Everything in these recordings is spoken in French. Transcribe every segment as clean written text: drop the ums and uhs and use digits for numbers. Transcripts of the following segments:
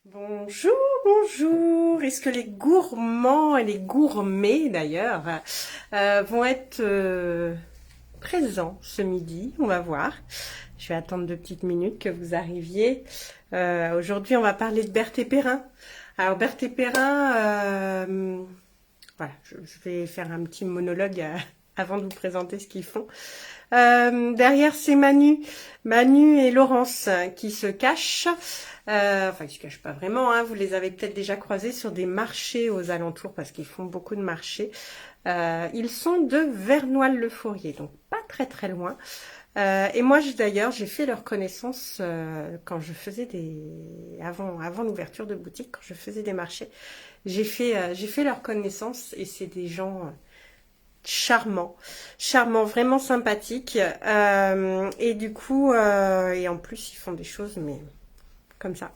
Bonjour, bonjour. Est-ce que les gourmands et les gourmets d'ailleurs vont être présents ce midi? On va voir. Je vais attendre 2 petites minutes que vous arriviez. Aujourd'hui, on va parler de Berthe et Perrin. Alors Berthe et Perrin, voilà, je vais faire un petit monologue avant de vous présenter ce qu'ils font. Derrière, c'est Manu et Laurence qui se cachent. Enfin, ils se cachent pas vraiment, hein. Vous les avez peut-être déjà croisés sur des marchés aux alentours parce qu'ils font beaucoup de marchés. Ils sont de Vernoil-le-Fourrier, donc pas très très loin. Et moi, d'ailleurs, j'ai fait leur connaissance quand je faisais avant l'ouverture de boutique, quand je faisais des marchés. J'ai fait leur connaissance et c'est des gens charmants, vraiment sympathiques. Et du coup, et en plus, ils font des choses, mais comme ça.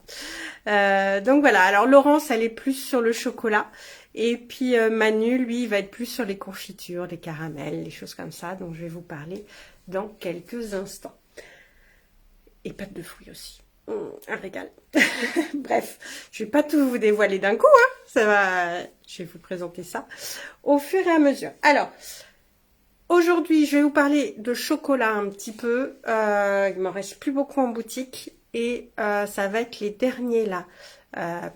Donc voilà, alors Laurence, elle est plus sur le chocolat. Et puis Manu, lui, il va être plus sur les confitures, les caramels, les choses comme ça. Donc je vais vous parler dans quelques instants. Et pâte de fruits aussi. Un régal. Bref, je vais pas tout vous dévoiler d'un coup, hein. Ça va, je vais vous présenter ça au fur et à mesure. Alors, aujourd'hui, je vais vous parler de chocolat un petit peu. Il m'en reste plus beaucoup en boutique et ça va être les derniers là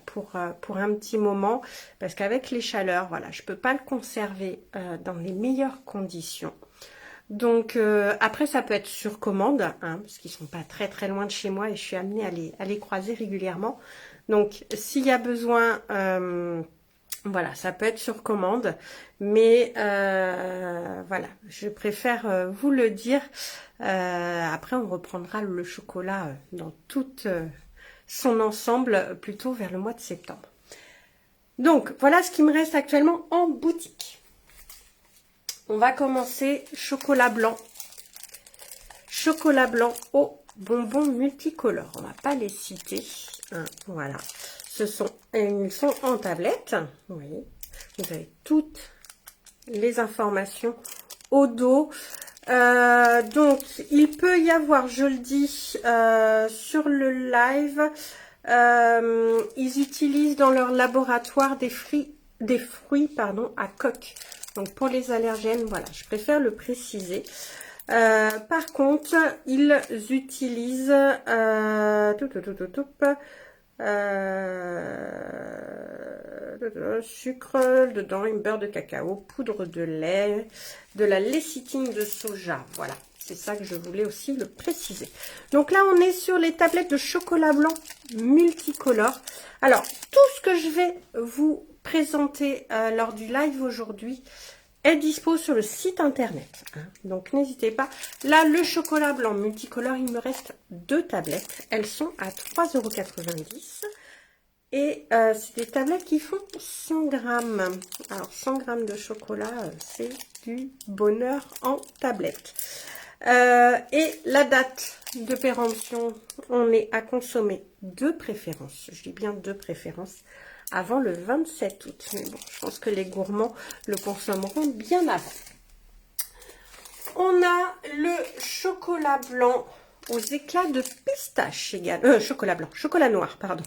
pour un petit moment parce qu'avec les chaleurs, voilà, je peux pas le conserver dans les meilleures conditions. Donc après, ça peut être sur commande, hein, parce qu'ils sont pas très très loin de chez moi et je suis amenée à les croiser régulièrement. Donc s'il y a besoin, voilà, ça peut être sur commande, mais voilà, je préfère vous le dire. Après, on reprendra le chocolat dans tout son ensemble plutôt vers le mois de septembre. Donc voilà ce qui me reste actuellement en boutique. On va commencer chocolat blanc. Chocolat blanc aux bonbons multicolores. On va pas les citer. Hein, voilà. Ils sont en tablette. Oui. Vous avez toutes les informations au dos. Donc, il peut y avoir, je le dis, sur le live, ils utilisent dans leur laboratoire des fruits à coque. Donc, pour les allergènes, voilà, je préfère le préciser. Par contre, ils utilisent sucre dedans, une beurre de cacao, poudre de lait, de la lécithine de soja. Voilà, c'est ça que je voulais aussi le préciser. Donc là, on est sur les tablettes de chocolat blanc multicolore. Alors, tout ce que je vais vous présenter lors du live aujourd'hui est dispo sur le site internet. Hein. Donc, n'hésitez pas. Là, le chocolat blanc multicolore, il me reste 2 tablettes. Elles sont à 3,90 €. Et c'est des tablettes qui font 100 grammes. Alors, 100 grammes de chocolat, c'est du bonheur en tablette. Et la date de péremption, on est à consommer de préférence. Je dis bien de préférence. Avant le 27 août. Mais bon, je pense que les gourmands le consommeront bien avant. On a le chocolat blanc aux éclats de pistache également. Chocolat noir, pardon.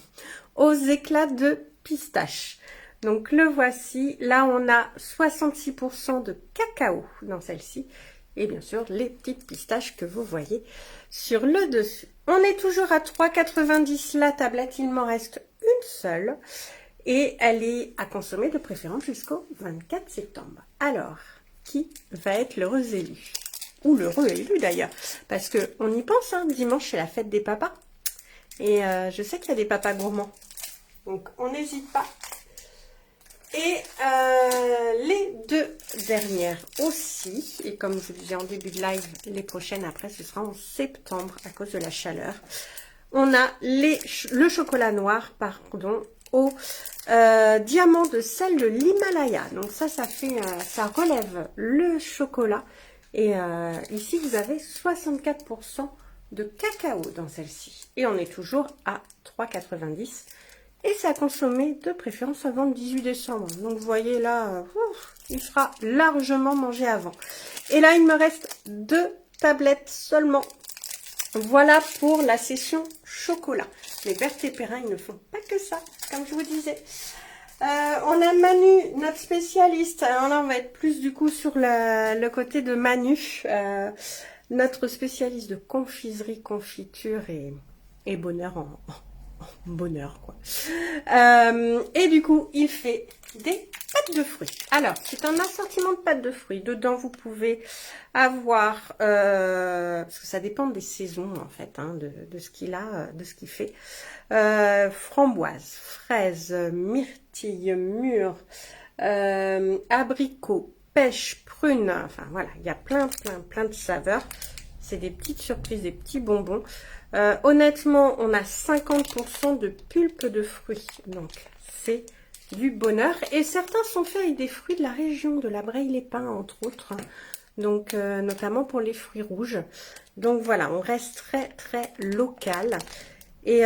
Aux éclats de pistache. Donc le voici. Là, on a 66% de cacao dans celle-ci. Et bien sûr, les petites pistaches que vous voyez sur le dessus. On est toujours à 3,90 € la tablette. Il m'en reste une seule. Et elle est à consommer de préférence jusqu'au 24 septembre. Alors, qui va être l'heureux élu? Ou l'heureux élu d'ailleurs. Parce qu'on y pense, hein, dimanche c'est la fête des papas. Et je sais qu'il y a des papas gourmands. Donc on n'hésite pas. Et les 2 dernières aussi. Et comme je vous disais en début de live, les prochaines après ce sera en septembre à cause de la chaleur. On a le chocolat noir, pardon, au diamant de sel de l'Himalaya. Donc ça ça relève le chocolat. Et ici, vous avez 64% de cacao dans celle-ci. Et on est toujours à 3,90 €. Et c'est à consommer de préférence avant le 18 décembre. Donc vous voyez là, il sera largement mangé avant. Et là, il me reste 2 tablettes seulement. Voilà pour la session chocolat. Les Berthe et Perrin, ils ne font pas que ça, comme je vous disais. On a Manu, notre spécialiste. Alors là, on va être plus du coup sur le côté de Manu. Notre spécialiste de confiserie, confiture et bonheur en bonheur, quoi. Et du coup, il fait des pâtes de fruits. Alors, c'est un assortiment de pâtes de fruits. Dedans, vous pouvez avoir, parce que ça dépend des saisons, en fait, hein, de ce qu'il a, de ce qu'il fait. Framboise, fraise, myrtille, mûre, abricot, pêche, prune. Enfin, voilà, il y a plein de saveurs. C'est des petites surprises, des petits bonbons. Honnêtement, on a 50% de pulpe de fruits. Donc, c'est du bonheur. Et certains sont faits avec des fruits de la région, de la Breille-les-Pins, entre autres. Donc, notamment pour les fruits rouges. Donc, voilà, on reste très local. Et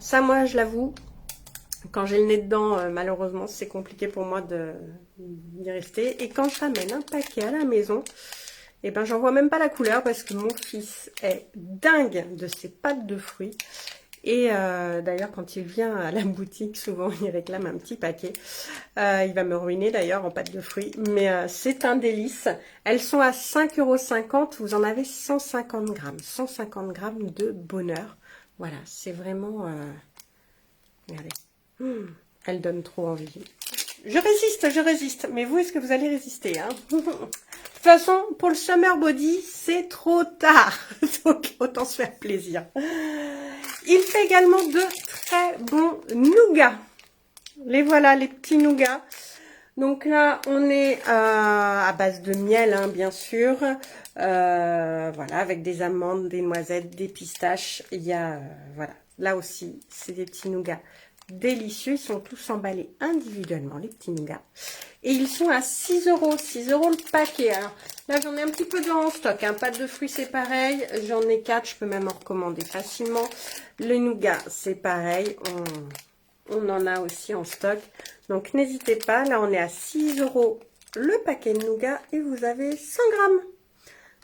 ça, moi, je l'avoue, quand j'ai le nez dedans, malheureusement, c'est compliqué pour moi d'y rester. Et quand je ramène un paquet à la maison... Et ben j'en vois même pas la couleur parce que mon fils est dingue de ces pâtes de fruits. Et d'ailleurs quand il vient à la boutique, souvent il réclame un petit paquet. Il va me ruiner d'ailleurs en pâtes de fruits. Mais c'est un délice. Elles sont à 5,50 €. Vous en avez 150 grammes. 150 grammes de bonheur. Voilà, c'est vraiment... Regardez. Elle donne trop envie. Je résiste. Mais vous, est-ce que vous allez résister, hein? De toute façon, pour le summer body, c'est trop tard. Donc, autant se faire plaisir. Il fait également de très bons nougats. Les voilà, les petits nougats. Donc là, on est à base de miel, hein, bien sûr. Voilà, avec des amandes, des noisettes, des pistaches. Il y a, voilà, là aussi, c'est des petits nougats délicieux. Ils sont tous emballés individuellement, les petits nougats. Et ils sont à 6 €. 6 € le paquet. Alors, là, j'en ai un petit peu en stock. Hein. Pâte de fruits, c'est pareil. J'en ai 4. Je peux même en recommander facilement. Le nougat, c'est pareil. On en a aussi en stock. Donc, n'hésitez pas. Là, on est à 6 € le paquet de nougat. Et vous avez 100 grammes.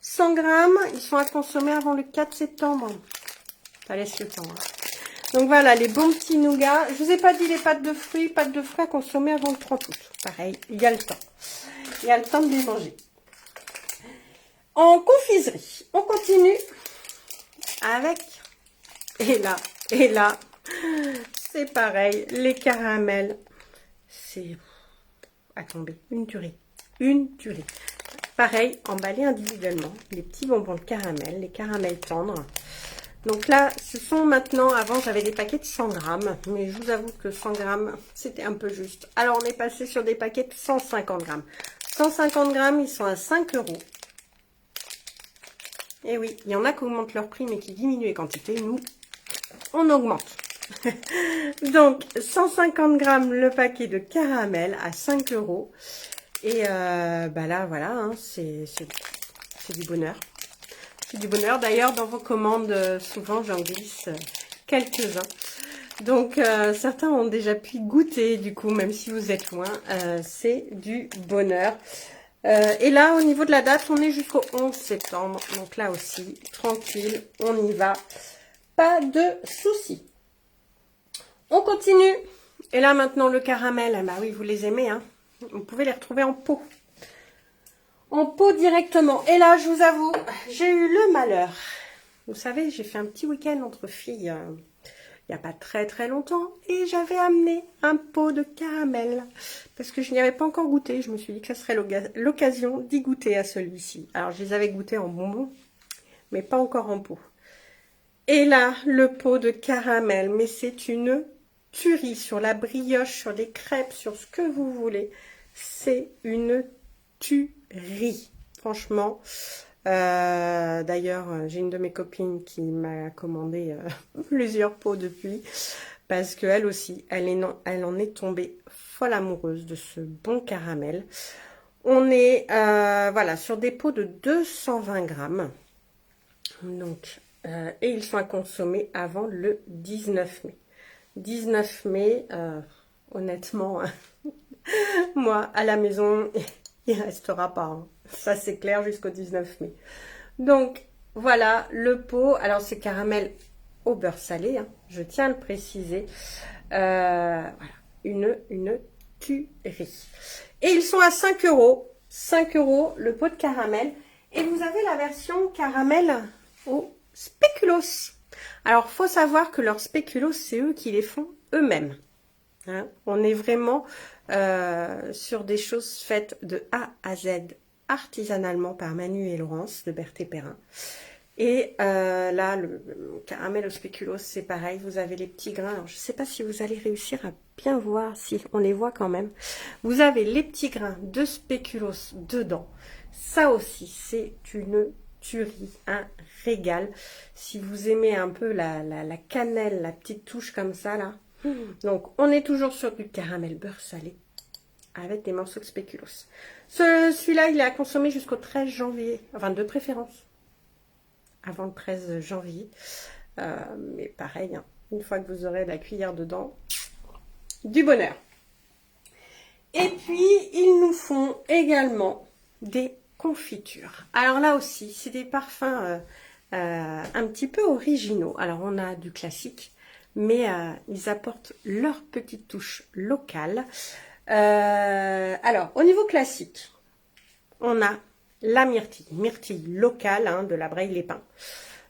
100 grammes. Ils sont à consommer avant le 4 septembre. Ça laisse le temps. Hein. Donc voilà, les bons petits nougats. Je vous ai pas dit les pâtes de fruits à consommer avant le 30 août. Pareil, il y a le temps. Il y a le temps de les manger. En confiserie, on continue avec, et là, c'est pareil, les caramels. C'est à tomber, une tuerie. Pareil, emballés individuellement, les petits bonbons de caramel, les caramels tendres. Donc là, ce sont maintenant, avant j'avais des paquets de 100 grammes, mais je vous avoue que 100 grammes, c'était un peu juste. Alors on est passé sur des paquets de 150 grammes. 150 grammes, ils sont à 5 €. Et oui, il y en a qui augmentent leur prix, mais qui diminuent les quantités. Nous, on augmente. Donc, 150 grammes le paquet de caramel à 5 €. Et bah là, voilà, hein, c'est du bonheur. C'est du bonheur. D'ailleurs, dans vos commandes, souvent, j'en glisse quelques-uns. Donc, certains ont déjà pu goûter, du coup, même si vous êtes loin. C'est du bonheur. Et là, au niveau de la date, on est jusqu'au 11 septembre. Donc là aussi, tranquille, on y va. Pas de soucis. On continue. Et là, maintenant, le caramel. Bah oui, vous les aimez, hein. Vous pouvez les retrouver en pot. En pot directement. Et là, je vous avoue, j'ai eu le malheur. Vous savez, j'ai fait un petit week-end entre filles il n'y a pas très longtemps. Et j'avais amené un pot de caramel. Parce que je n'y avais pas encore goûté. Je me suis dit que ça serait l'occasion d'y goûter à celui-ci. Alors, je les avais goûtés en bonbons, mais pas encore en pot. Et là, le pot de caramel. Mais c'est une tuerie sur la brioche, sur les crêpes, sur ce que vous voulez. C'est une tuerie. Franchement. D'ailleurs, j'ai une de mes copines qui m'a commandé plusieurs pots depuis. Parce qu'elle aussi, elle en est tombée folle amoureuse de ce bon caramel. On est voilà, sur des pots de 220 grammes. Donc, et ils sont à consommer avant le 19 mai. 19 mai, honnêtement, moi, à la maison, il ne restera pas. Hein. Ça, c'est clair jusqu'au 19 mai. Donc, voilà le pot. Alors c'est caramel au beurre salé, hein, je tiens à le préciser. Voilà, une tuerie. Et ils sont à 5 euros. 5 euros le pot de caramel. Et vous avez la version caramel au spéculoos. Alors, faut savoir que leurs spéculoos, c'est eux qui les font eux-mêmes. Hein, on est vraiment sur des choses faites de A à Z, artisanalement par Manu et Laurence de Berthet-Perrin. Et là, le caramel au spéculoos, c'est pareil. Vous avez les petits grains. Alors, je ne sais pas si vous allez réussir à bien voir. Si, on les voit quand même. Vous avez les petits grains de spéculoos dedans. Ça aussi, c'est une tuerie, un régal. Si vous aimez un peu la cannelle, la petite touche comme ça, là. Donc, on est toujours sur du caramel beurre salé avec des morceaux de spéculoos. Celui-là, il est à consommer jusqu'au 13 janvier. Enfin, de préférence. Avant le 13 janvier. Mais pareil, hein, une fois que vous aurez la cuillère dedans, du bonheur. Et puis, ils nous font également des confitures. Alors là aussi, c'est des parfums un petit peu originaux. Alors, on a du classique, mais ils apportent leur petite touche locale. Alors, au niveau classique, on a la myrtille locale hein, de la Braille-les-Pins.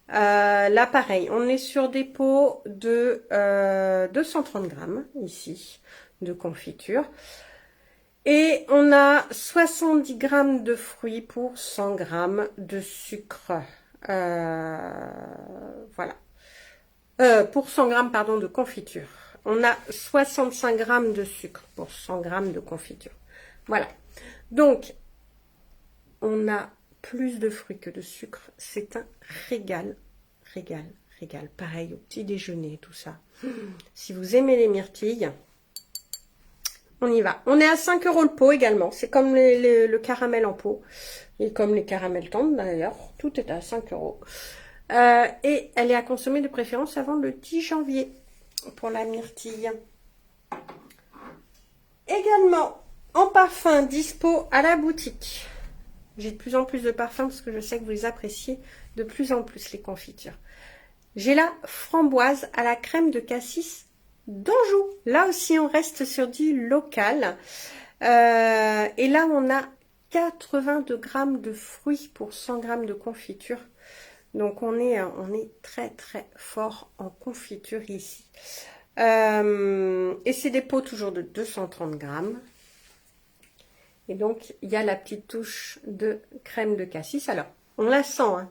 Là, pareil, on est sur des pots de 230 grammes, ici, de confiture. Et on a 70 grammes de fruits pour 100 grammes de sucre. Voilà. Pour 100 grammes, pardon, de confiture. On a 65 grammes de sucre pour 100 grammes de confiture. Voilà. Donc, on a plus de fruits que de sucre. C'est un régal, régal, régal. Pareil au petit déjeuner, tout ça. Si vous aimez les myrtilles, on y va. On est à 5 euros le pot également. C'est comme le caramel en pot. Et comme les caramels tendres d'ailleurs. Tout est à 5 euros. Et elle est à consommer de préférence avant le 10 janvier pour la myrtille. Également, en parfum dispo à la boutique. J'ai de plus en plus de parfums parce que je sais que vous les appréciez de plus en plus, les confitures. J'ai la framboise à la crème de cassis d'Anjou. Là aussi, on reste sur du local. Et là, on a 82 grammes de fruits pour 100 grammes de confiture. Donc, on est très, très fort en confiture ici. Et c'est des pots toujours de 230 grammes. Et donc, il y a la petite touche de crème de cassis. Alors, on la sent, hein.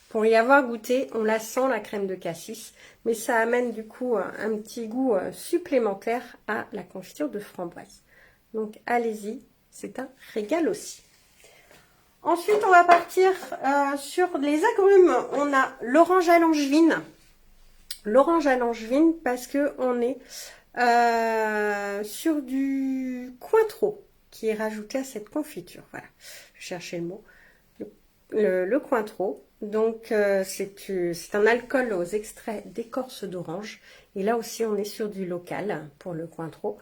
Pour y avoir goûté, on la sent, la crème de cassis. Mais ça amène du coup un petit goût supplémentaire à la confiture de framboise. Donc, allez-y, c'est un régal aussi. Ensuite, on va partir sur les agrumes. On a l'orange à l'angevine. L'orange à l'angevine parce qu'on est sur du cointreau qui est rajouté à cette confiture. Voilà, je cherchais le mot. Le cointreau. Donc, c'est un alcool aux extraits d'écorce d'orange. Et là aussi, on est sur du local pour le cointreau.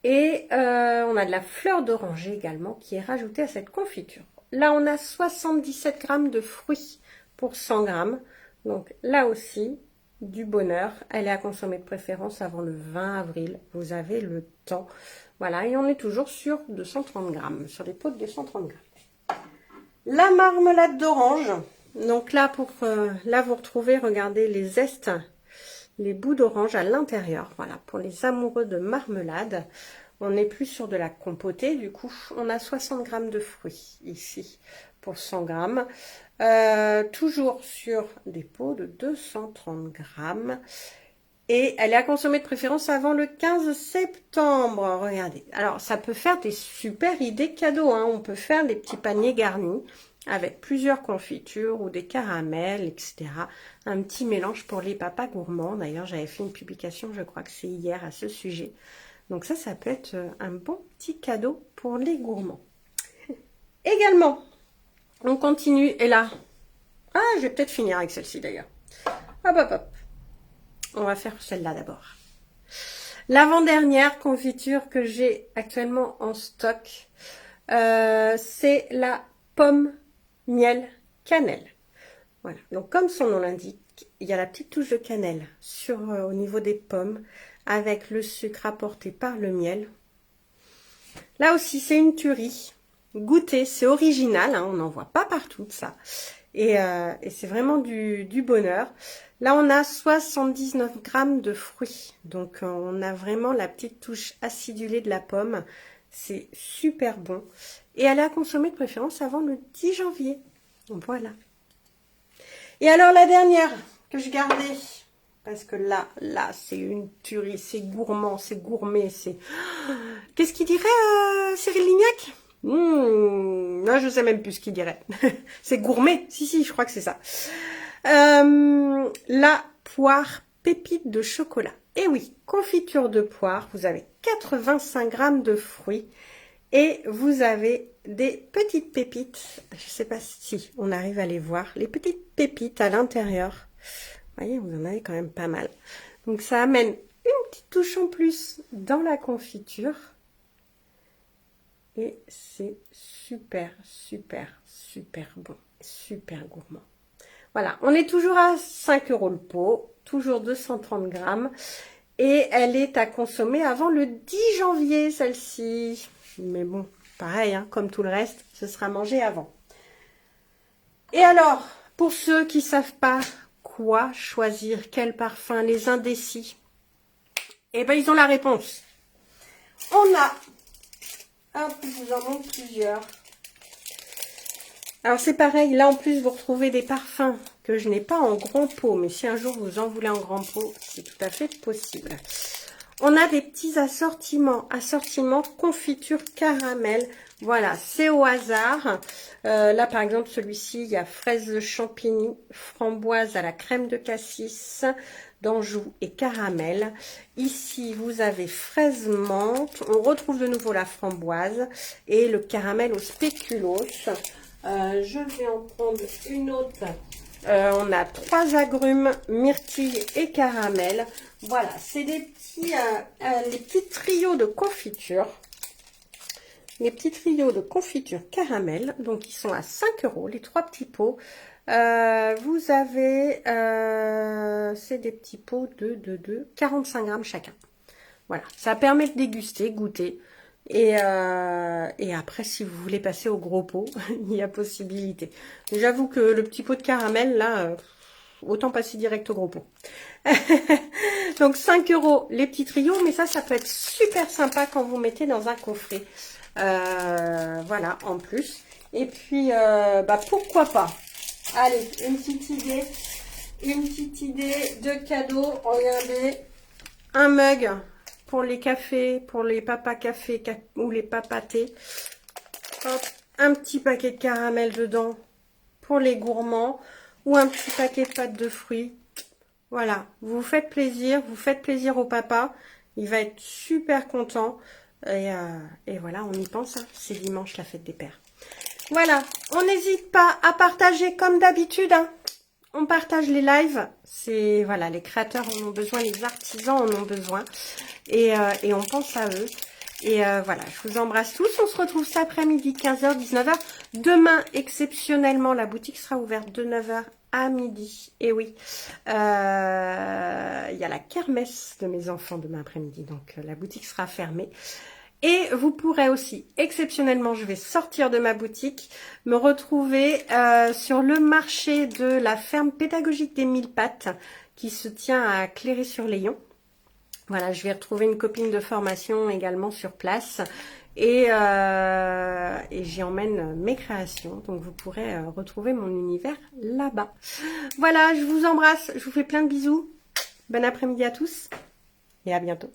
Et on a de la fleur d'oranger également qui est rajoutée à cette confiture. Là, on a 77 grammes de fruits pour 100 grammes. Donc, là aussi, du bonheur. Elle est à consommer de préférence avant le 20 avril. Vous avez le temps. Voilà, et on est toujours sur 230 grammes, sur les pots de 230 grammes. La marmelade d'orange. Donc là, là, vous retrouvez, regardez, les zestes, les bouts d'orange à l'intérieur. Voilà, pour les amoureux de marmelade. On n'est plus sur de la compotée, du coup, on a 60 grammes de fruits ici pour 100 grammes. Toujours sur des pots de 230 grammes. Et elle est à consommer de préférence avant le 15 septembre. Regardez. Alors, ça peut faire des super idées cadeaux, hein. On peut faire des petits paniers garnis avec plusieurs confitures ou des caramels, etc. Un petit mélange pour les papas gourmands. D'ailleurs, j'avais fait une publication, je crois que c'est hier, à ce sujet. Donc ça peut être un bon petit cadeau pour les gourmands. Également, on continue. Et là, je vais peut-être finir avec celle-ci d'ailleurs. Hop, hop, hop. On va faire celle-là d'abord. L'avant-dernière confiture que j'ai actuellement en stock, c'est la pomme miel cannelle. Voilà, donc comme son nom l'indique, il y a la petite touche de cannelle au niveau des pommes avec le sucre apporté par le miel. Là aussi, c'est une tuerie. Goûtez, c'est original, hein, on n'en voit pas partout de ça. Et c'est vraiment du bonheur. Là, on a 79 grammes de fruits. Donc, on a vraiment la petite touche acidulée de la pomme. C'est super bon. Et elle est à consommer de préférence avant le 10 janvier. Donc, voilà. Et alors, la dernière que je gardais, parce que là, c'est une tuerie, c'est gourmand, c'est gourmet, c'est... Qu'est-ce qu'il dirait, Cyril Lignac? Non, je sais même plus ce qu'il dirait. C'est gourmet. Si, je crois que c'est ça. La poire pépite de chocolat. Et oui, confiture de poire. Vous avez 85 grammes de fruits. Et vous avez des petites pépites. Je sais pas si on arrive à les voir. Les petites pépites à l'intérieur. Vous voyez, vous en avez quand même pas mal. Donc ça amène une petite touche en plus dans la confiture. Et c'est super bon. Super gourmand. Voilà, on est toujours à 5 € le pot. Toujours 230 grammes. Et elle est à consommer avant le 10 janvier, celle-ci. Mais bon, pareil, hein, comme tout le reste, ce sera mangé avant. Et alors, pour ceux qui ne savent pas quoi choisir, quel parfum, les indécis, eh ben ils ont la réponse. On a, hop, je vous en montre plusieurs. Alors c'est pareil, là en plus vous retrouvez des parfums que je n'ai pas en grand pot, mais si un jour vous en voulez en grand pot, c'est tout à fait possible. On a des petits assortiments confiture caramel. Voilà, c'est au hasard. Là, par exemple, celui-ci, il y a fraise de champigny, framboise à la crème de cassis, d'Anjou et caramel. Ici, vous avez fraise menthe. On retrouve de nouveau la framboise et le caramel au spéculoos. Je vais en prendre une autre. On a 3 agrumes, myrtille et caramel. Voilà, c'est des petits, les petits trios de confiture. Les petits trios de confiture caramel. Donc, ils sont à 5 €, les 3 petits pots. Vous avez, c'est des petits pots de 45 grammes chacun. Voilà, ça permet de déguster, goûter. Et après, si vous voulez passer au gros pot, il y a possibilité. J'avoue que le petit pot de caramel, là, autant passer direct au gros pot. Donc 5 € les petits trios, mais ça peut être super sympa quand vous mettez dans un coffret. Voilà, en plus. Et puis, pourquoi pas. Allez, une petite idée de cadeau. Regardez, un mug pour les cafés, pour les papas cafés ou les papas thé. Hop, un petit paquet de caramel dedans pour les gourmands ou un petit paquet de pâtes de fruits. Voilà, vous faites plaisir au papa. Il va être super content. Et voilà, on y pense. Hein. C'est dimanche, la fête des pères. Voilà, on n'hésite pas à partager comme d'habitude. Hein. On partage les lives. C'est voilà, les créateurs en ont besoin, les artisans en ont besoin. Et on pense à eux. Et voilà, je vous embrasse tous. On se retrouve cet après-midi, 15h, 19h. Demain, exceptionnellement, la boutique sera ouverte de 9h à midi. Et oui, il y a la kermesse de mes enfants demain après-midi. Donc, la boutique sera fermée. Et vous pourrez aussi, exceptionnellement, je vais sortir de ma boutique, me retrouver sur le marché de la ferme pédagogique des 1000 pattes qui se tient à Cléry-sur-Layon. Voilà, je vais retrouver une copine de formation également sur place et j'y emmène mes créations. Donc, vous pourrez retrouver mon univers là-bas. Voilà, je vous embrasse, je vous fais plein de bisous. Bon après-midi à tous et à bientôt.